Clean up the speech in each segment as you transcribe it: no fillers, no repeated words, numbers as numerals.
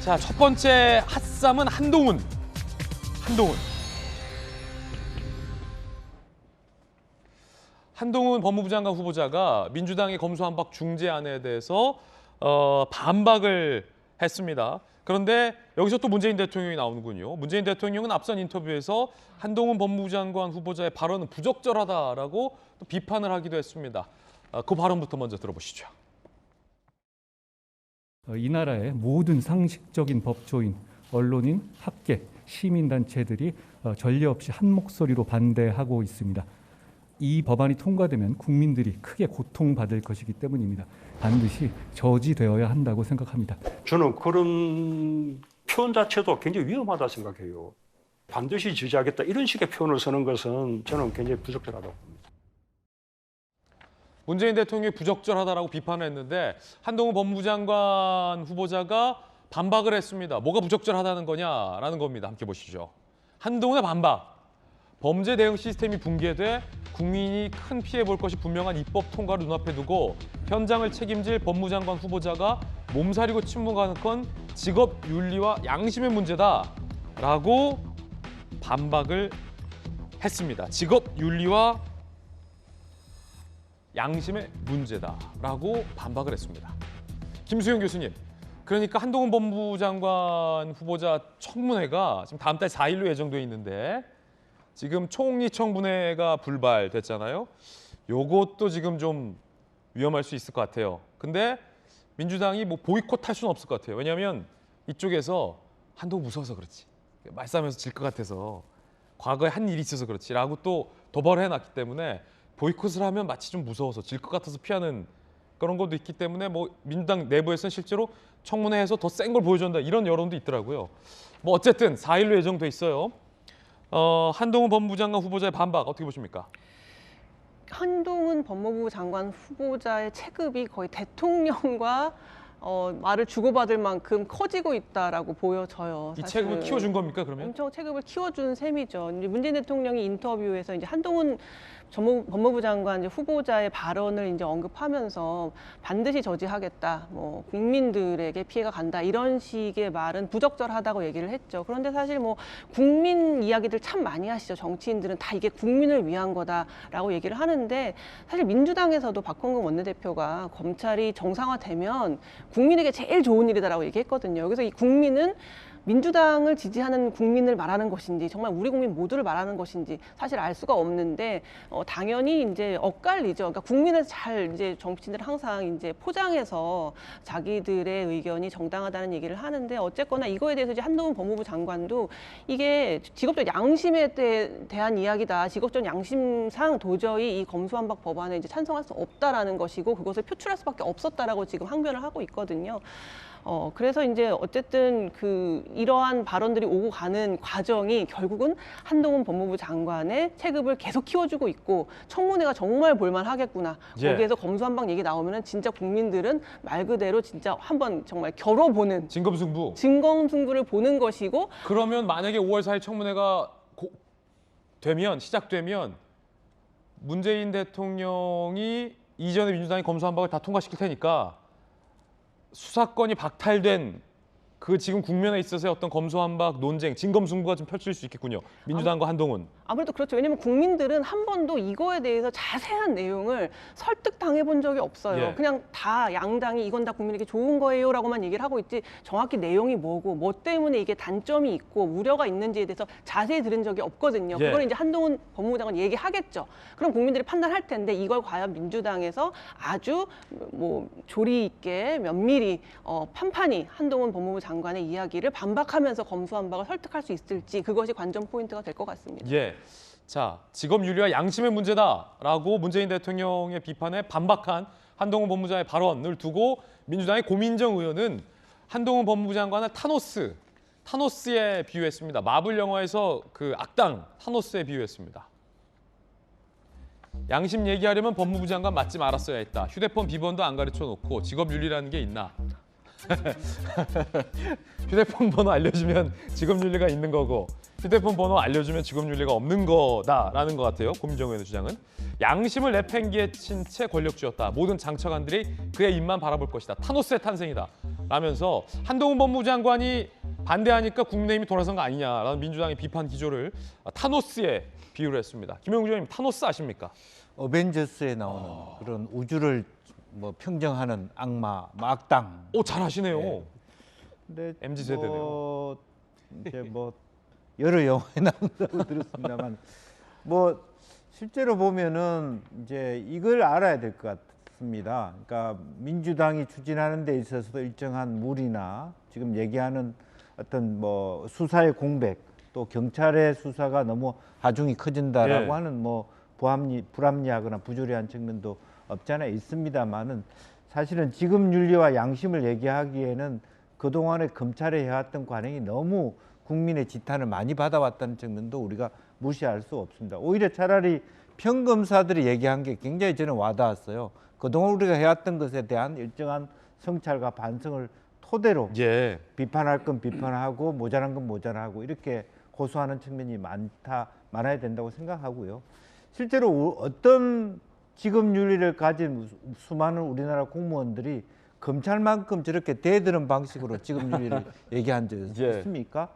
자, 첫 번째 핫삼은 한동훈. 한동훈 법무부 장관 후보자가 민주당의 검수완박 중재안에 대해서 반박을 했습니다. 그런데 여기서 또 문재인 대통령이 나오는군요. 문재인 대통령은 앞선 인터뷰에서 한동훈 법무부 장관 후보자의 발언은 부적절하다라고 또 비판을 하기도 했습니다. 그 발언부터 먼저 들어보시죠. 이 나라의 모든 상식적인 법조인, 언론인, 학계, 시민단체들이 전례 없이 한 목소리로 반대하고 있습니다. 이 법안이 통과되면 국민들이 크게 고통받을 것이기 때문입니다. 반드시 저지되어야 한다고 생각합니다. 저는 그런 표현 자체도 굉장히 위험하다 생각해요. 반드시 지지하겠다 이런 식의 표현을 쓰는 것은 저는 굉장히 부적절하다고 봅니다. 문재인 대통령이 부적절하다라고 비판을 했는데 한동훈 법무부 장관 후보자가 반박을 했습니다. 뭐가 부적절하다는 거냐라는 겁니다. 함께 보시죠. 한동훈의 반박. 범죄 대응 시스템이 붕괴돼 국민이 큰 피해 볼 것이 분명한 입법 통과를 눈앞에 두고 현장을 책임질 법무장관 후보자가 몸살이고 침묵하는 건 직업 윤리와 양심의 문제다라고 반박을 했습니다. 직업 윤리와 양심의 문제다라고 반박을 했습니다. 김수영 교수님, 그러니까 한동훈 법무부 장관 후보자 청문회가 지금 다음 달 4일로 예정돼 있는데 지금 총리 청문회가 불발됐잖아요. 요것도 지금 좀 위험할 수 있을 것 같아요. 근데 민주당이 뭐 보이콧 할 수는 없을 것 같아요. 왜냐하면 이쪽에서 한동훈 무서워서 그렇지, 말싸움에서 질 것 같아서 과거에 한 일이 있어서 그렇지라고 또 도발을 해놨기 때문에 보이콧을 하면 마치 좀 무서워서 질 것 같아서 피하는 그런 것도 있기 때문에 뭐 민주당 내부에서는 실제로 청문회에서 더 센 걸 보여준다 이런 여론도 있더라고요. 뭐 어쨌든 4일로 예정돼 있어요. 한동훈 법무부 장관 후보자의 반박 어떻게 보십니까? 한동훈 법무부 장관 후보자의 체급이 거의 대통령과 말을 주고받을 만큼 커지고 있다라고 보여져요. 이 사실은. 체급을 키워준 겁니까 그러면? 엄청 체급을 키워준 셈이죠. 이제 문재인 대통령이 인터뷰에서 이제 한동훈 법무부 장관 후보자의 발언을 이제 언급하면서 반드시 저지하겠다, 뭐 국민들에게 피해가 간다 이런 식의 말은 부적절하다고 얘기를 했죠. 그런데 사실 뭐 국민 이야기들 참 많이 하시죠. 정치인들은 다 이게 국민을 위한 거다라고 얘기를 하는데 사실 민주당에서도 박홍근 원내대표가 검찰이 정상화되면 국민에게 제일 좋은 일이다라고 얘기했거든요. 그래서 이 국민은 민주당을 지지하는 국민을 말하는 것인지 정말 우리 국민 모두를 말하는 것인지 사실 알 수가 없는데 당연히 이제 엇갈리죠. 그러니까 국민을 잘 이제 정치인들은 항상 이제 포장해서 자기들의 의견이 정당하다는 얘기를 하는데 어쨌거나 이거에 대해서 이제 한동훈 법무부 장관도 이게 직업적 양심에 대한 이야기다. 직업적 양심상 도저히 이 검수완박 법안에 이제 찬성할 수 없다라는 것이고 그것을 표출할 수밖에 없었다라고 지금 항변을 하고 있거든요. 그래서 이제 어쨌든 이러한 발언들이 오고 가는 과정이 결국은 한동훈 법무부 장관의 체급을 계속 키워주고 있고 청문회가 정말 볼만하겠구나. 예. 거기에서 검수완박 얘기 나오면은 진짜 국민들은 말 그대로 진짜 한번 정말 겨뤄보는 진검승부를 보는 것이고 그러면 만약에 5월 4일 청문회가 시작되면 문재인 대통령이 이전에 민주당이 검수완박을 다 통과시킬 테니까 수사권이 박탈된 그 지금 국면에 있어서의 어떤 검수완박 논쟁, 진검승부가 좀 펼칠 수 있겠군요. 민주당과 한동훈. 아무래도 그렇죠. 왜냐하면 국민들은 한 번도 이거에 대해서 자세한 내용을 설득당해본 적이 없어요. 예. 그냥 다 양당이 이건 다 국민에게 좋은 거예요라고만 얘기를 하고 있지 정확히 내용이 뭐고 뭐 때문에 이게 단점이 있고 우려가 있는지에 대해서 자세히 들은 적이 없거든요. 예. 그걸 이제 한동훈 법무부 장관 얘기하겠죠. 그럼 국민들이 판단할 텐데 이걸 과연 민주당에서 아주 뭐 조리 있게 면밀히 판판히 한동훈 법무부 장관의 이야기를 반박하면서 검수완박을 설득할 수 있을지 그것이 관전 포인트가 될 것 같습니다. 예. 자, 직업 윤리와 양심의 문제다라고 문재인 대통령의 비판에 반박한 한동훈 법무장의 발언을 두고 민주당의 고민정 의원은 한동훈 법무부 장관을 타노스에 비유했습니다. 마블 영화에서 그 악당 타노스에 비유했습니다. 양심 얘기하려면 법무부 장관 맞지 말았어야 했다. 휴대폰 비번도 안 가르쳐 놓고 직업 윤리라는 게 있나? 휴대폰 번호 알려주면 직업 윤리가 있는 거고 휴대폰 번호 알려주면 직업 윤리가 없는 거다라는 것 같아요. 고민정 의원의 주장은. 양심을 내팽개친 채 권력주였다. 모든 장차관들이 그의 입만 바라볼 것이다. 타노스의 탄생이다. 라면서 한동훈 법무부 장관이 반대하니까 국민의힘이 돌아선 거 아니냐라는 민주당의 비판 기조를 타노스에 비유를 했습니다. 김영주 의원님, 타노스 아십니까? 어벤져스에 나오는 그런 우주를 뭐 평정하는 악마, 악당. 오, 잘 아시네요. 네. 근데 MZ 세대네요. 뭐 이제 뭐 여러 영화에 나온다고 들었습니다만 뭐 실제로 보면은 이제 이걸 알아야 될 것 같습니다. 그러니까 민주당이 추진하는 데 있어서도 일정한 무리나 지금 얘기하는 어떤 뭐 수사의 공백, 또 경찰의 수사가 너무 하중이 커진다라고 예. 하는 뭐 불합리하거나 부조리한 측면도 없지 않아 있습니다만은 사실은 지금 윤리와 양심을 얘기하기에는 그동안에 검찰에 해왔던 관행이 너무 국민의 지탄을 많이 받아왔다는 측면도 우리가 무시할 수 없습니다. 오히려 차라리 평검사들이 얘기한 게 굉장히 저는 와닿았어요. 그동안 우리가 해왔던 것에 대한 일정한 성찰과 반성을 토대로 예. 비판할 건 비판하고 모자란 건 모자라고 이렇게 고소하는 측면이 많아야 된다고 생각하고요. 실제로 어떤 직업 윤리를 가진 수많은 우리나라 공무원들이 검찰만큼 저렇게 대드는 방식으로 직업 윤리를 얘기한 적 예. 있습니까?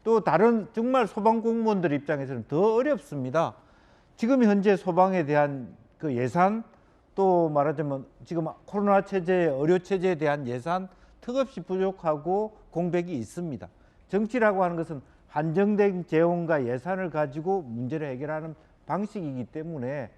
또 다른 정말 소방 공무원들 입장에서는 더 어렵습니다. 지금 현재 소방에 대한 그 예산, 또 말하자면 지금 코로나 체제, 의료 체제에 대한 예산 턱없이 부족하고 공백이 있습니다. 정치라고 하는 것은 한정된 재원과 예산을 가지고 문제를 해결하는 방식이기 때문에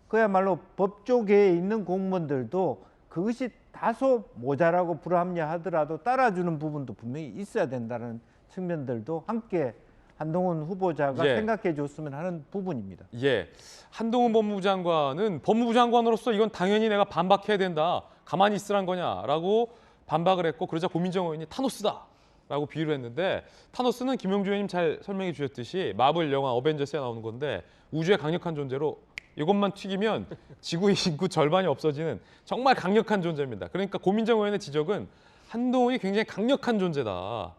그야말로 법조계에 있는 공무원들도 그것이 다소 모자라고 불합리하더라도 따라주는 부분도 분명히 있어야 된다는 측면들도 함께 한동훈 후보자가 예. 생각해 줬으면 하는 부분입니다. 예. 한동훈 법무부 장관은 법무부 장관으로서 이건 당연히 내가 반박해야 된다. 가만히 있으란 거냐라고 반박을 했고, 그러자 고민정 의원이 타노스다라고 비유를 했는데, 타노스는 김영주 의원님 잘 설명해 주셨듯이 마블 영화 어벤져스에 나오는 건데 우주의 강력한 존재로 이것만 튀기면 지구 인구 절반이 없어지는 정말 강력한 존재입니다. 그러니까 고민정 의원의 지적은 한동훈이 굉장히 강력한 존재다.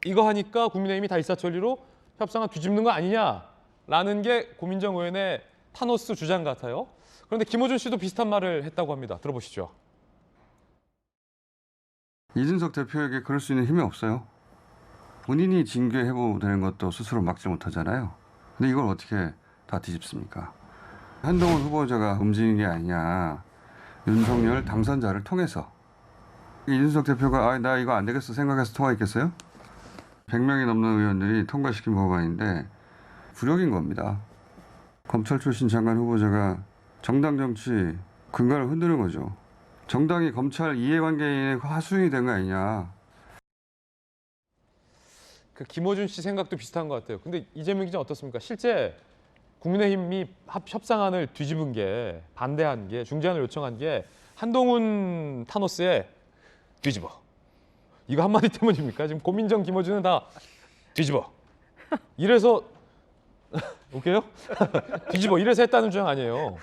이거 하니까 국민의힘이 다 일사천리로 협상안 뒤집는 거 아니냐라는 게 고민정 의원의 타노스 주장 같아요. 그런데 김어준 씨도 비슷한 말을 했다고 합니다. 들어보시죠. 이준석 대표에게 그럴 수 있는 힘이 없어요. 본인이 징계해보는 것도 스스로 막지 못하잖아요. 근데 이걸 어떻게 다 뒤집습니까? 한동훈 후보자가 움직인 게 아니냐. 윤석열 당선자를 통해서. 이준석 대표가 나 이거 안 되겠어 생각해서 통과했겠어요? 100명이 넘는 의원들이 통과시킨 법안인데 불효인 겁니다. 검찰 출신 장관 후보자가 정당 정치 근간을 흔드는 거죠. 정당이 검찰 이해관계인의 하수인이 된 거 아니냐. 그 김어준 씨 생각도 비슷한 것 같아요. 근데 이재명 기자 어떻습니까? 실제 국민의힘이 협상안을 뒤집은 게, 반대한 게, 중재안을 요청한 게 한동훈 타노스에 뒤집어. 이거 한마디 때문입니까? 지금 고민정, 김어준은 다 뒤집어. 이래서 웃겨요? 뒤집어. 이래서 했다는 주장 아니에요.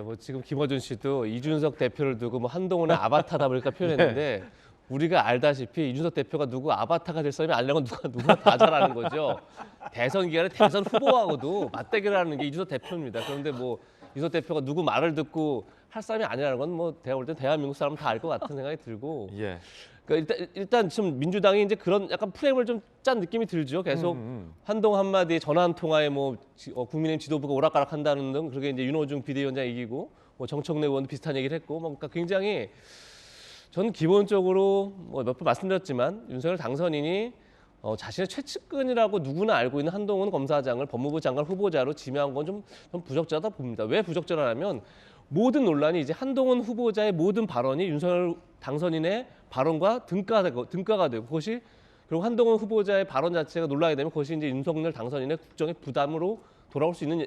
뭐 지금 김어준 씨도 이준석 대표를 두고 뭐 한동훈의 아바타다 보니까 표현했는데 우리가 알다시피 이준석 대표가 누구 아바타가 될 사람이 아니라는 건 누구나 다 잘 아는 거죠. 대선 기간에 대선 후보하고도 맞대결하는 게 이준석 대표입니다. 그런데 뭐 이준석 대표가 누구 말을 듣고 할 사람이 아니라는 건 뭐 제가 볼 땐 대한민국 사람은 다 알 것 같은 생각이 들고. 예. 그러니까 일단 지금 민주당이 이제 그런 약간 프레임을 좀 짠 느낌이 들죠. 계속 한동훈 한마디 전화 한 통화에 뭐 국민의힘 지도부가 오락가락한다는 등, 그렇게 이제 윤호중 비대위원장 이기고 뭐 정청래 의원도 비슷한 얘기를 했고, 뭐 그러니까 굉장히 저는 기본적으로 뭐 몇 번 말씀드렸지만 윤석열 당선인이 자신의 최측근이라고 누구나 알고 있는 한동훈 검사장을 법무부 장관 후보자로 지명한 건 좀 부적절하다 봅니다. 왜 부적절하냐면 모든 논란이 이제 한동훈 후보자의 모든 발언이 윤석열 당선인의 발언과 등가가 되고 그것이, 그리고 한동훈 후보자의 발언 자체가 논란이 되면 그것이 이제 윤석열 당선인의 국정의 부담으로 돌아올 수 있는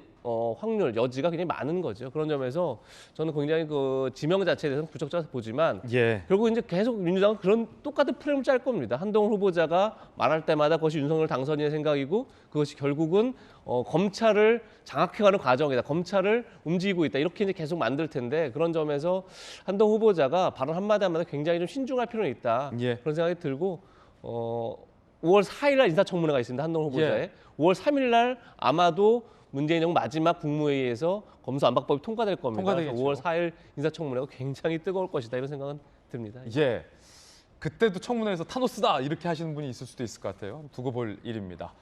확률, 여지가 굉장히 많은 거죠. 그런 점에서 저는 굉장히 그 지명 자체에 대해서는 부적절하다 보지만, 예. 결국 이제 계속 민주당은 그런 똑같은 프레임을 짤 겁니다. 한동훈 후보자가 말할 때마다 그것이 윤석열 당선인의 생각이고 그것이 결국은 검찰을 장악해가는 과정이다. 검찰을 움직이고 있다. 이렇게 이제 계속 만들 텐데, 그런 점에서 한동훈 후보자가 발언 한마디 한마디 굉장히 좀 신중할 필요는 있다. 예. 그런 생각이 들고 5월 4일 날 인사청문회가 있습니다. 한동훈 후보자의. 예. 5월 3일 날 아마도 문재인 정부 마지막 국무회의에서 검수안박법이 통과될 겁니다. 통과되겠죠. 그래서 5월 4일 인사청문회가 굉장히 뜨거울 것이다. 이런 생각은 듭니다. 예. 그때도 청문회에서 타노스다 이렇게 하시는 분이 있을 수도 있을 것 같아요. 두고 볼 일입니다.